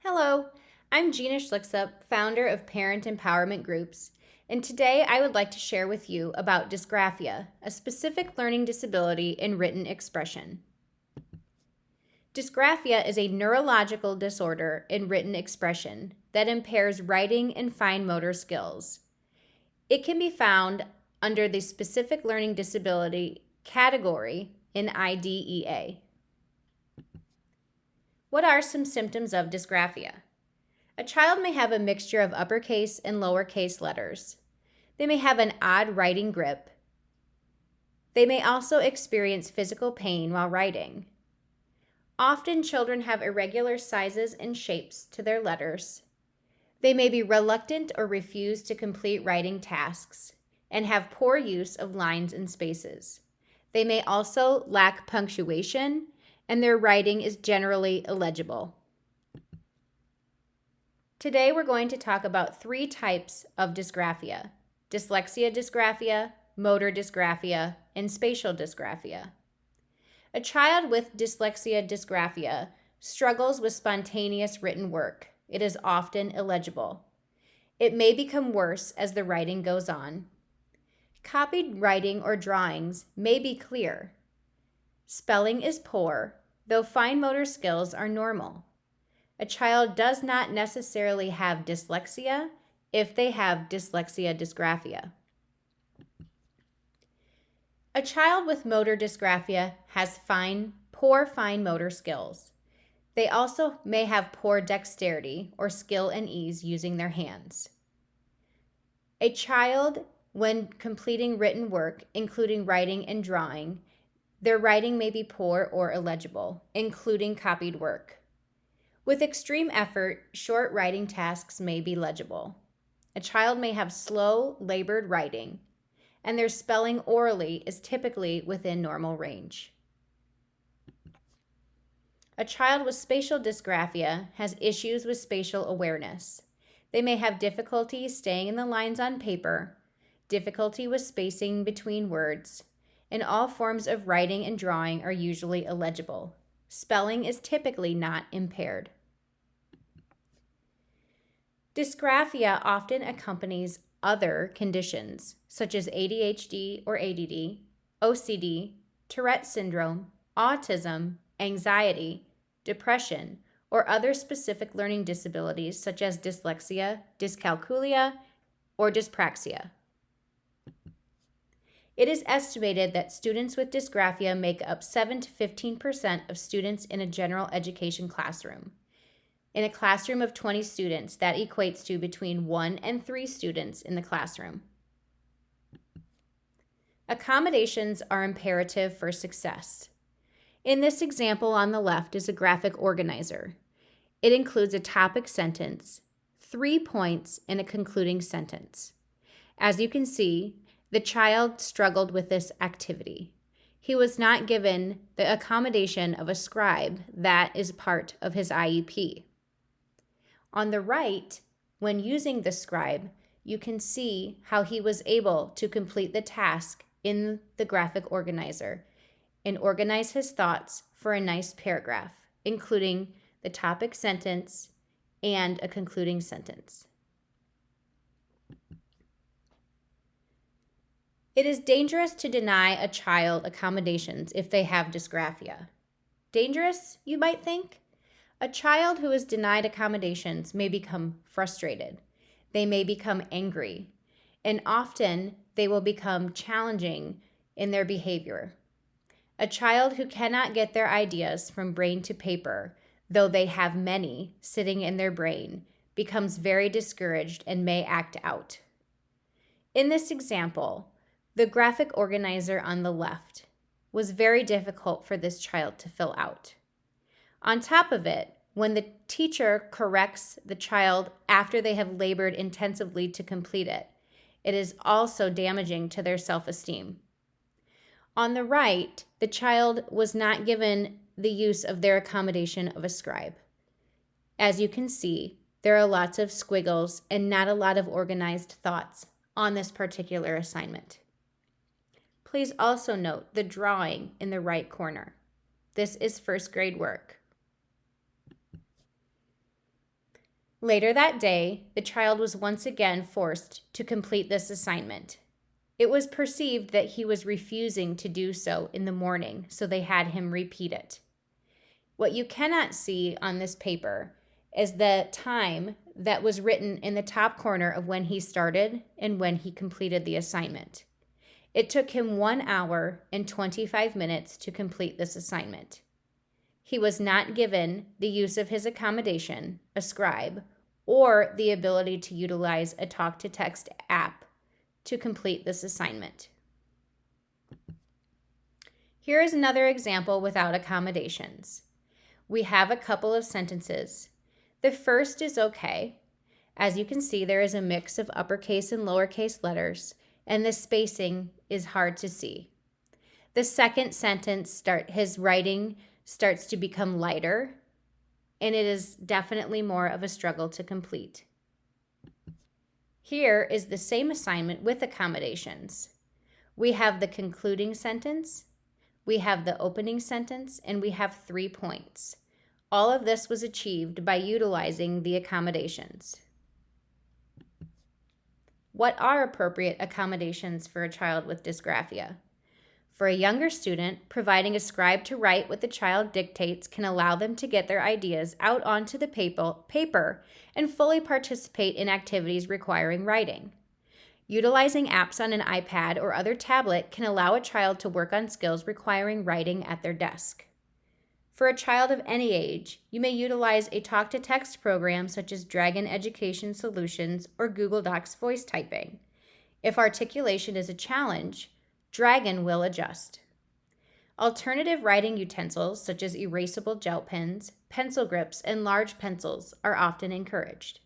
Hello, I'm Gina Schlicksup, founder of Parent Empowerment Groups, and today I would like to share with you about dysgraphia, a specific learning disability in written expression. Dysgraphia is a neurological disorder in written expression that impairs writing and fine motor skills. It can be found under the specific learning disability category in IDEA. What are some symptoms of dysgraphia? A child may have a mixture of uppercase and lowercase letters. They may have an odd writing grip. They may also experience physical pain while writing. Often children have irregular sizes and shapes to their letters. They may be reluctant or refuse to complete writing tasks and have poor use of lines and spaces. They may also lack punctuation, and their writing is generally illegible. Today we're going to talk about 3 types of dysgraphia: dyslexia-dysgraphia, motor dysgraphia, and spatial dysgraphia. A child with dyslexia-dysgraphia struggles with spontaneous written work. It is often illegible. It may become worse as the writing goes on. Copied writing or drawings may be clear. Spelling is poor, though fine motor skills are normal. A child does not necessarily have dyslexia if they have dyslexia-dysgraphia. A child with motor dysgraphia has poor fine motor skills. They also may have poor dexterity or skill and ease using their hands. A child, when completing written work, including writing and drawing, their writing may be poor or illegible, including copied work. With extreme effort, short writing tasks may be legible. A child may have slow, labored writing, and their spelling orally is typically within normal range. A child with spatial dysgraphia has issues with spatial awareness. They may have difficulty staying in the lines on paper, difficulty with spacing between words, and all forms of writing and drawing are usually illegible. Spelling is typically not impaired. Dysgraphia often accompanies other conditions such as ADHD or ADD, OCD, Tourette syndrome, autism, anxiety, depression, or other specific learning disabilities such as dyslexia, dyscalculia, or dyspraxia. It is estimated that students with dysgraphia make up 7 to 15% of students in a general education classroom. In a classroom of 20 students, that equates to between 1 and 3 students in the classroom. Accommodations are imperative for success. In this example on the left is a graphic organizer. It includes a topic sentence, 3 points, and a concluding sentence. As you can see, the child struggled with this activity. He was not given the accommodation of a scribe that is part of his IEP. On the right, when using the scribe, you can see how he was able to complete the task in the graphic organizer and organize his thoughts for a nice paragraph, including the topic sentence and a concluding sentence. It is dangerous to deny a child accommodations if they have dysgraphia. Dangerous, you might think? A child who is denied accommodations may become frustrated. They may become angry, and often they will become challenging in their behavior. A child who cannot get their ideas from brain to paper, though they have many sitting in their brain, becomes very discouraged and may act out. In this example, the graphic organizer on the left was very difficult for this child to fill out. On top of it, when the teacher corrects the child after they have labored intensively to complete it, it is also damaging to their self-esteem. On the right, the child was not given the use of their accommodation of a scribe. As you can see, there are lots of squiggles and not a lot of organized thoughts on this particular assignment. Please also note the drawing in the right corner. This is first grade work. Later that day, the child was once again forced to complete this assignment. It was perceived that he was refusing to do so in the morning, so they had him repeat it. What you cannot see on this paper is the time that was written in the top corner of when he started and when he completed the assignment. It took him 1 hour and 25 minutes to complete this assignment. He was not given the use of his accommodation, a scribe, or the ability to utilize a talk-to-text app to complete this assignment. Here is another example without accommodations. We have a couple of sentences. The first is okay. As you can see, there is a mix of uppercase and lowercase letters, and the spacing is hard to see. The second sentence, his writing starts to become lighter, and it is definitely more of a struggle to complete. Here is the same assignment with accommodations. We have the concluding sentence, we have the opening sentence, and we have 3 points. All of this was achieved by utilizing the accommodations. What are appropriate accommodations for a child with dysgraphia? For a younger student, providing a scribe to write what the child dictates can allow them to get their ideas out onto the paper and fully participate in activities requiring writing. Utilizing apps on an iPad or other tablet can allow a child to work on skills requiring writing at their desk. For a child of any age, you may utilize a talk-to-text program such as Dragon Education Solutions or Google Docs voice typing. If articulation is a challenge, Dragon will adjust. Alternative writing utensils such as erasable gel pens, pencil grips, and large pencils are often encouraged.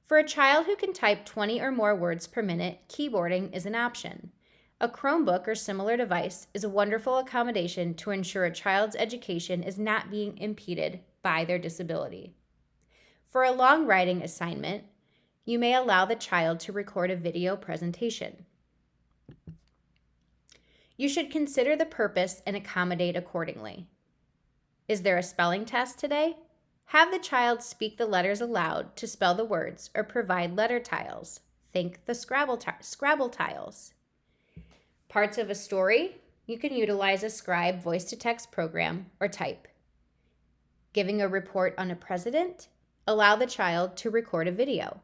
For a child who can type 20 or more words per minute, keyboarding is an option. A Chromebook or similar device is a wonderful accommodation to ensure a child's education is not being impeded by their disability. For a long writing assignment, you may allow the child to record a video presentation. You should consider the purpose and accommodate accordingly. Is there a spelling test today? Have the child speak the letters aloud to spell the words or provide letter tiles. Think the Scrabble tiles. Parts of a story, you can utilize a scribe voice-to-text program or type. Giving a report on a president, allow the child to record a video.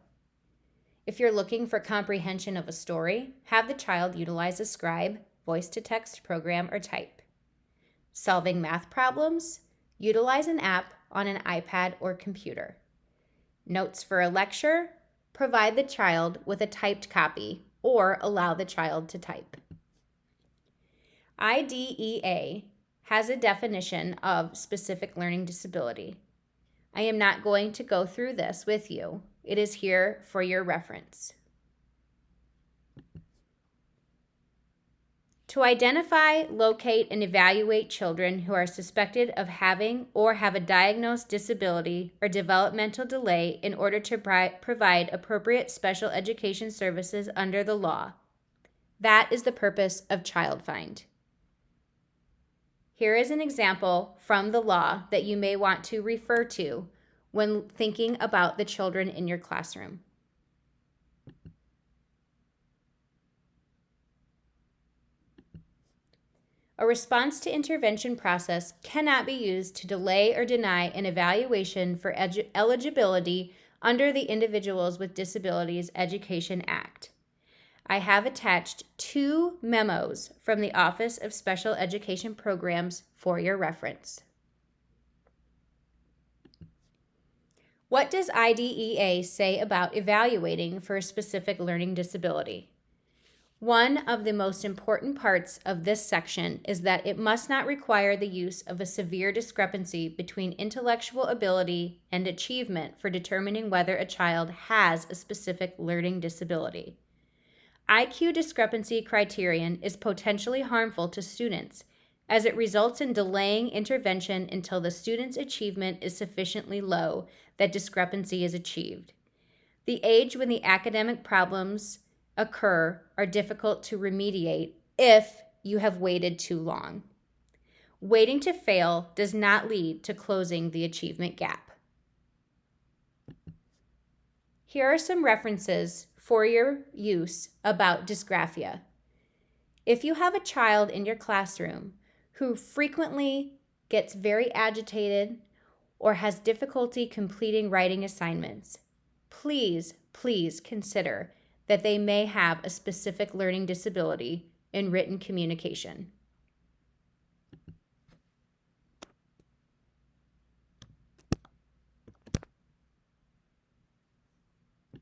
If you're looking for comprehension of a story, have the child utilize a scribe voice-to-text program or type. Solving math problems, utilize an app on an iPad or computer. Notes for a lecture, provide the child with a typed copy or allow the child to type. IDEA has a definition of specific learning disability. I am not going to go through this with you. It is here for your reference. To identify, locate, and evaluate children who are suspected of having or have a diagnosed disability or developmental delay in order to provide appropriate special education services under the law. That is the purpose of Child Find. Here is an example from the law that you may want to refer to when thinking about the children in your classroom. A response to intervention process cannot be used to delay or deny an evaluation for eligibility under the Individuals with Disabilities Education Act. I have attached 2 memos from the Office of Special Education Programs for your reference. What does IDEA say about evaluating for a specific learning disability? One of the most important parts of this section is that it must not require the use of a severe discrepancy between intellectual ability and achievement for determining whether a child has a specific learning disability. IQ discrepancy criterion is potentially harmful to students as it results in delaying intervention until the student's achievement is sufficiently low that discrepancy is achieved. The age when the academic problems occur are difficult to remediate if you have waited too long. Waiting to fail does not lead to closing the achievement gap. Here are some references for your use about dysgraphia. If you have a child in your classroom who frequently gets very agitated or has difficulty completing writing assignments, please consider that they may have a specific learning disability in written communication.